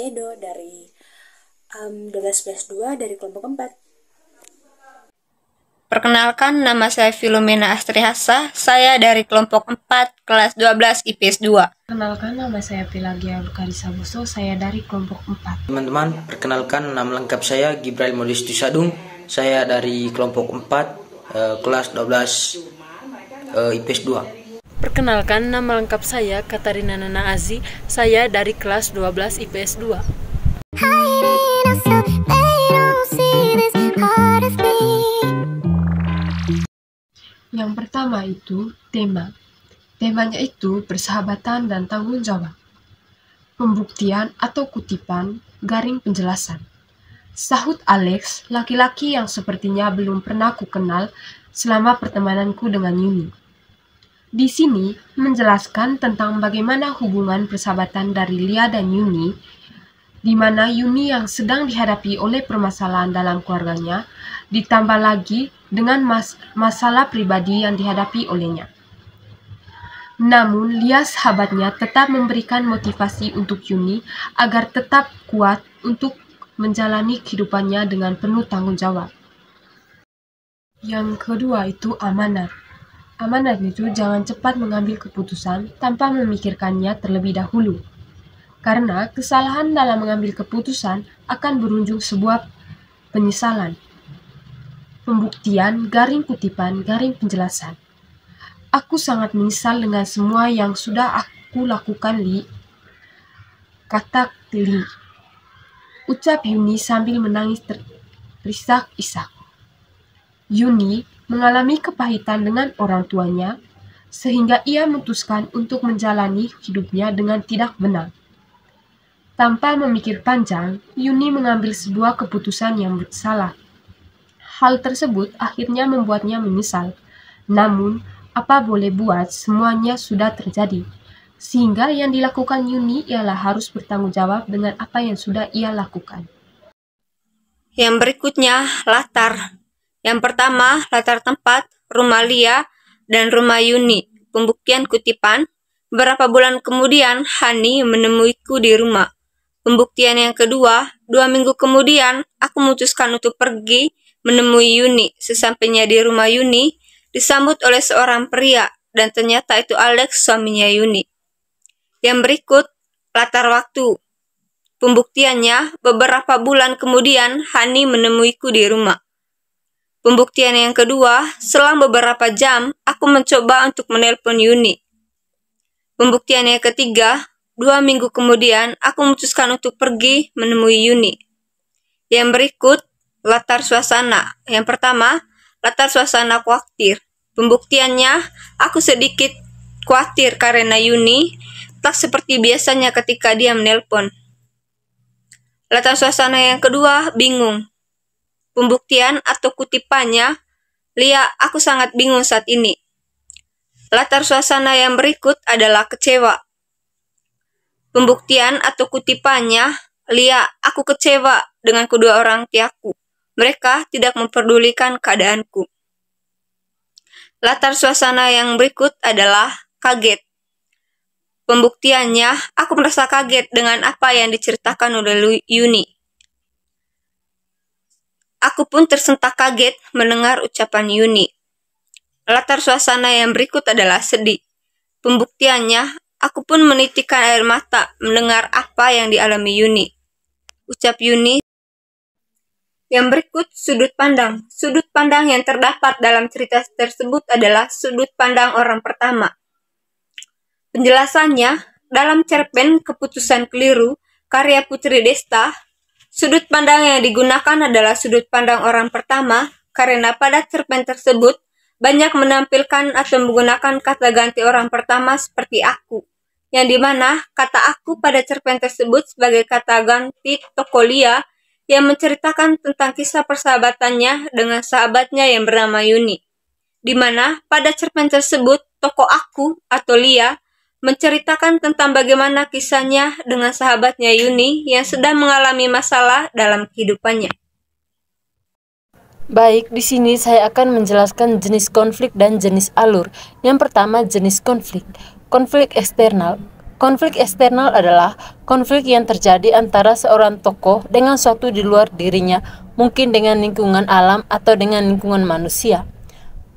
Edo dari 12+2 dari kelompok 4. Perkenalkan, nama saya Filomena Astrihasa, saya dari kelompok 4, kelas 12 IPS 2. Perkenalkan, nama saya Pelagia Lukarisa Buso, saya dari kelompok 4. Teman-teman, perkenalkan nama lengkap saya Gibrail Modistus Sadung, saya dari kelompok 4, kelas 12 IPS 2. Perkenalkan, nama lengkap saya Katarina Nana Azi, saya dari kelas 12 IPS 2. Yang pertama itu tema. Temanya itu persahabatan dan tanggung jawab. Pembuktian atau kutipan garing penjelasan. Sahut Alex, laki-laki yang sepertinya belum pernah kukenal selama pertemananku dengan Yuni. Di sini menjelaskan tentang bagaimana hubungan persahabatan dari Lia dan Yuni, di mana Yuni yang sedang dihadapi oleh permasalahan dalam keluarganya, ditambah lagi dengan masalah pribadi yang dihadapi olehnya. Namun, Lia sahabatnya tetap memberikan motivasi untuk Yuni agar tetap kuat untuk menjalani kehidupannya dengan penuh tanggung jawab. Yang kedua itu amanat. Amanat itu jangan cepat mengambil keputusan tanpa memikirkannya terlebih dahulu. Karena kesalahan dalam mengambil keputusan akan berujung sebuah penyesalan. Pembuktian garing kutipan garing penjelasan. Aku sangat menyesal dengan semua yang sudah aku lakukan, Li. Kata Li. Ucap Yuni sambil menangis terisak-isak. Yuni mengalami kepahitan dengan orang tuanya, sehingga ia memutuskan untuk menjalani hidupnya dengan tidak benar. Tanpa memikir panjang, Yuni mengambil sebuah keputusan yang salah. Hal tersebut akhirnya membuatnya menyesal. Namun, apa boleh buat, semuanya sudah terjadi. Sehingga yang dilakukan Yuni ialah harus bertanggung jawab dengan apa yang sudah ia lakukan. Yang berikutnya, latar. Yang pertama, latar tempat, rumah Lia, dan rumah Yuni. Pembuktian kutipan. Beberapa bulan kemudian, Hani menemuiku di rumah. Pembuktian yang kedua, 2 minggu kemudian, aku memutuskan untuk pergi menemui Yuni. Sesampainya di rumah Yuni, disambut oleh seorang pria, dan ternyata itu Alex, suaminya Yuni. Yang berikut, latar waktu. Pembuktiannya, beberapa bulan kemudian, Hani menemuiku di rumah. Pembuktian yang kedua, selang beberapa jam, aku mencoba untuk menelpon Yuni. Pembuktian yang ketiga, 2 minggu kemudian, aku memutuskan untuk pergi menemui Yuni. Yang berikut, latar suasana. Yang pertama, latar suasana khawatir. Pembuktiannya, aku sedikit khawatir karena Yuni tak seperti biasanya ketika dia menelpon. Latar suasana yang kedua, bingung. Pembuktian atau kutipannya, Lia, aku sangat bingung saat ini. Latar suasana yang berikut adalah kecewa. Pembuktian atau kutipannya, Lia, aku kecewa dengan kedua orang tuaku. Mereka tidak memperdulikan keadaanku. Latar suasana yang berikut adalah kaget. Pembuktiannya, aku merasa kaget dengan apa yang diceritakan oleh Yuni. Aku pun tersentak kaget mendengar ucapan Yuni. Latar suasana yang berikut adalah sedih. Pembuktiannya, aku pun menitikkan air mata mendengar apa yang dialami Yuni. Ucap Yuni. Yang berikut sudut pandang. Sudut pandang yang terdapat dalam cerita tersebut adalah sudut pandang orang pertama. Penjelasannya, dalam cerpen Keputusan Keliru, karya Putri Desta, sudut pandang yang digunakan adalah sudut pandang orang pertama karena pada cerpen tersebut banyak menampilkan atau menggunakan kata ganti orang pertama seperti aku, yang dimana kata aku pada cerpen tersebut sebagai kata ganti tokoh Lia yang menceritakan tentang kisah persahabatannya dengan sahabatnya yang bernama Yuni, di mana pada cerpen tersebut tokoh aku atau Lia menceritakan tentang bagaimana kisahnya dengan sahabatnya Yuni yang sedang mengalami masalah dalam kehidupannya. Baik, di sini saya akan menjelaskan jenis konflik dan jenis alur. Yang pertama, jenis konflik. Konflik eksternal. Konflik eksternal adalah konflik yang terjadi antara seorang tokoh dengan suatu di luar dirinya, mungkin dengan lingkungan alam atau dengan lingkungan manusia.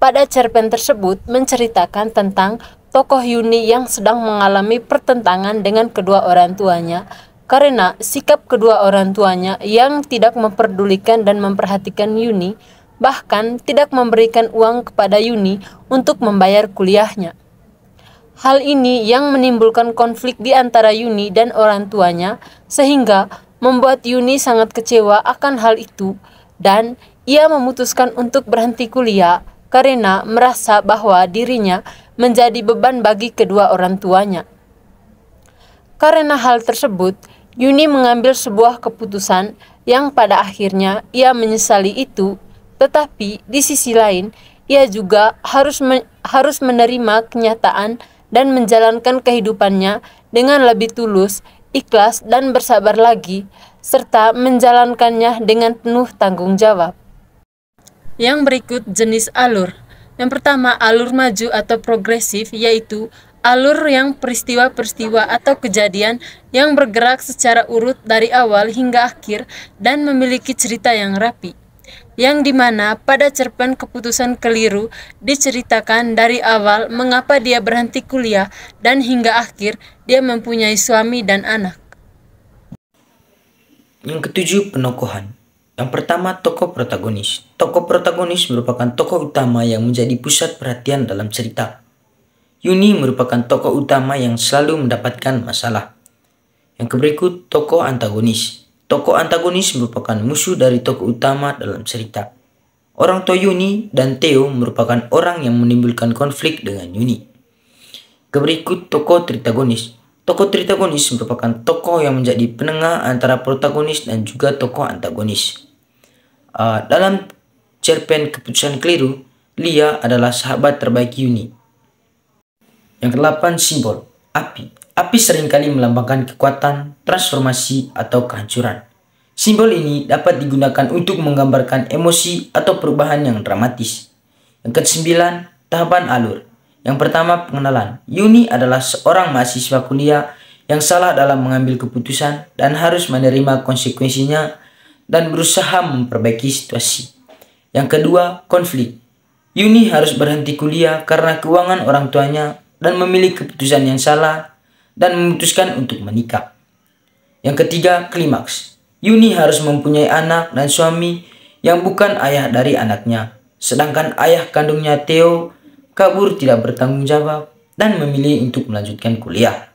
Pada cerpen tersebut menceritakan tentang tokoh Yuni yang sedang mengalami pertentangan dengan kedua orang tuanya karena sikap kedua orang tuanya yang tidak memperdulikan dan memperhatikan Yuni, bahkan tidak memberikan uang kepada Yuni untuk membayar kuliahnya. Hal ini yang menimbulkan konflik di antara Yuni dan orang tuanya, sehingga membuat Yuni sangat kecewa akan hal itu, dan ia memutuskan untuk berhenti kuliah karena merasa bahwa dirinya menjadi beban bagi kedua orang tuanya. Karena hal tersebut, Yuni mengambil sebuah keputusan yang pada akhirnya ia menyesali itu, tetapi di sisi lain, ia juga harus menerima kenyataan dan menjalankan kehidupannya dengan lebih tulus, ikhlas, dan bersabar lagi, serta menjalankannya dengan penuh tanggung jawab. Yang berikut jenis alur. Yang pertama, alur maju atau progresif, yaitu alur yang peristiwa-peristiwa atau kejadian yang bergerak secara urut dari awal hingga akhir dan memiliki cerita yang rapi. Yang dimana pada cerpen Keputusan Keliru diceritakan dari awal mengapa dia berhenti kuliah dan hingga akhir dia mempunyai suami dan anak. Yang ketujuh, penokohan. Yang pertama, tokoh protagonis. Tokoh protagonis merupakan tokoh utama yang menjadi pusat perhatian dalam cerita. Yuni merupakan tokoh utama yang selalu mendapatkan masalah. Yang berikut, tokoh antagonis. Tokoh antagonis merupakan musuh dari tokoh utama dalam cerita. Orang tua Yuni dan Theo merupakan orang yang menimbulkan konflik dengan Yuni. Berikut tokoh tritagonis. Tokoh tritagonis merupakan tokoh yang menjadi penengah antara protagonis dan juga tokoh antagonis. Dalam cerpen Keputusan Keliru, Lia adalah sahabat terbaik Yuni. Yang ke-8, simbol. Api. Api seringkali melambangkan kekuatan, transformasi, atau kehancuran. Simbol ini dapat digunakan untuk menggambarkan emosi atau perubahan yang dramatis. Yang ke-9, tahapan alur. Yang pertama, pengenalan. Yuni adalah seorang mahasiswa kuliah yang salah dalam mengambil keputusan dan harus menerima konsekuensinya dan berusaha memperbaiki situasi. Yang kedua, konflik. Yuni harus berhenti kuliah karena keuangan orang tuanya dan memilih keputusan yang salah dan memutuskan untuk menikah. Yang ketiga, klimaks. Yuni harus mempunyai anak dan suami yang bukan ayah dari anaknya, sedangkan ayah kandungnya Theo kabur tidak bertanggung jawab dan memilih untuk melanjutkan kuliah.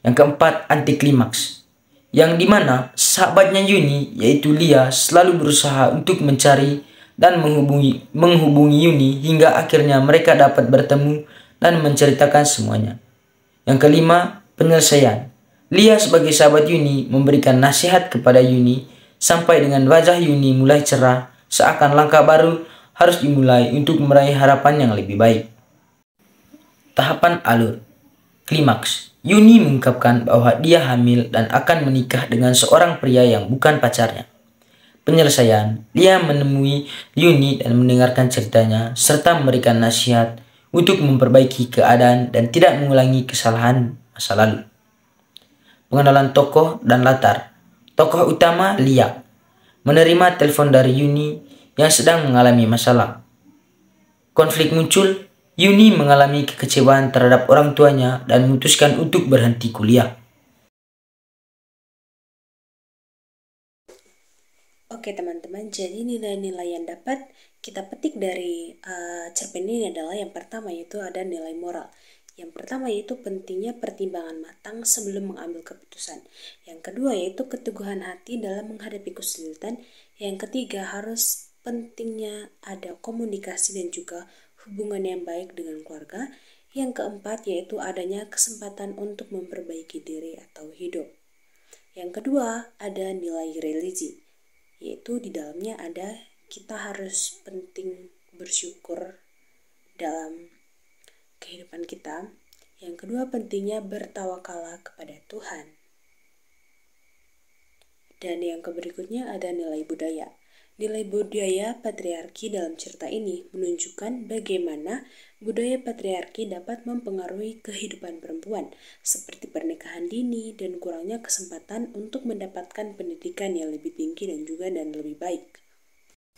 Yang keempat, antiklimaks, yang dimana sahabatnya Yuni yaitu Lia selalu berusaha untuk mencari dan menghubungi Yuni hingga akhirnya mereka dapat bertemu dan menceritakan semuanya. Yang kelima, penyelesaian. Lia sebagai sahabat Yuni memberikan nasihat kepada Yuni sampai dengan wajah Yuni mulai cerah, seakan langkah baru harus dimulai untuk meraih harapan yang lebih baik. Tahapan alur. Klimaks. Yuni mengungkapkan bahwa dia hamil dan akan menikah dengan seorang pria yang bukan pacarnya. Penyelesaian. Lia menemui Yuni dan mendengarkan ceritanya serta memberikan nasihat untuk memperbaiki keadaan dan tidak mengulangi kesalahan masa lalu. Pengenalan tokoh dan latar. Tokoh utama Lia menerima telepon dari Yuni yang sedang mengalami masalah. Konflik muncul, Yuni mengalami kekecewaan terhadap orang tuanya dan memutuskan untuk berhenti kuliah. Oke teman-teman, jadi nilai-nilai yang dapat kita petik dari cerpen ini adalah yang pertama yaitu ada nilai moral. Yang pertama yaitu pentingnya pertimbangan matang sebelum mengambil keputusan. Yang kedua yaitu keteguhan hati dalam menghadapi kesulitan. Yang ketiga harus pentingnya ada komunikasi dan juga hubungan yang baik dengan keluarga. Yang keempat yaitu adanya kesempatan untuk memperbaiki diri atau hidup. Yang kedua ada nilai religi, yaitu di dalamnya ada kita harus penting bersyukur dalam kehidupan kita. Yang kedua pentingnya bertawakalah kepada Tuhan. Dan yang berikutnya ada nilai budaya. Nilai budaya patriarki dalam cerita ini menunjukkan bagaimana budaya patriarki dapat mempengaruhi kehidupan perempuan, seperti pernikahan dini dan kurangnya kesempatan untuk mendapatkan pendidikan yang lebih tinggi dan lebih baik.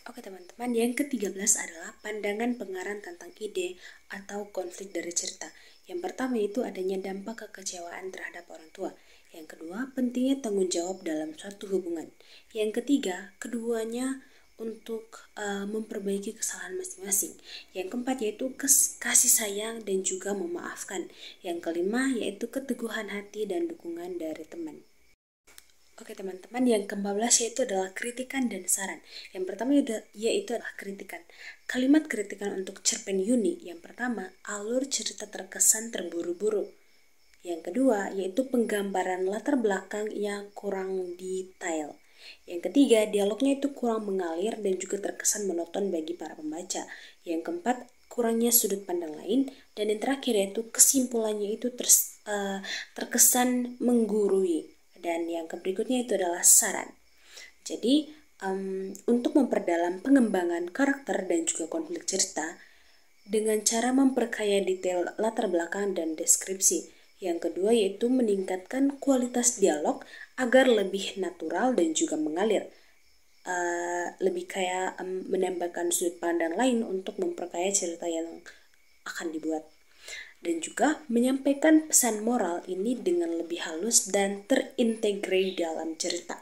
Oke teman-teman, yang ke-13 adalah pandangan pengarang tentang ide atau konflik dari cerita. Yang pertama itu adanya dampak kekecewaan terhadap orang tua. Yang kedua, pentingnya tanggung jawab dalam suatu hubungan. Yang ketiga, keduanya untuk memperbaiki kesalahan masing-masing. Yang keempat yaitu kasih sayang dan juga memaafkan. Yang kelima yaitu keteguhan hati dan dukungan dari teman. Oke teman-teman, yang ke-14 yaitu adalah kritikan dan saran. Yang pertama yaitu adalah kritikan. Kalimat kritikan untuk cerpen Yuni. Yang pertama, alur cerita terkesan terburu-buru. Yang kedua yaitu penggambaran latar belakang yang kurang detail. Yang ketiga, dialognya itu kurang mengalir dan juga terkesan monoton bagi para pembaca. Yang keempat, kurangnya sudut pandang lain. Dan yang terakhir yaitu kesimpulannya itu terkesan menggurui. Dan yang berikutnya itu adalah saran. Jadi, untuk memperdalam pengembangan karakter dan juga konflik cerita dengan cara memperkaya detail latar belakang dan deskripsi. Yang kedua yaitu meningkatkan kualitas dialog agar lebih natural dan juga mengalir. Lebih kayak menambahkan sudut pandang lain untuk memperkaya cerita yang akan dibuat. Dan juga menyampaikan pesan moral ini dengan lebih halus dan terintegrasi dalam cerita.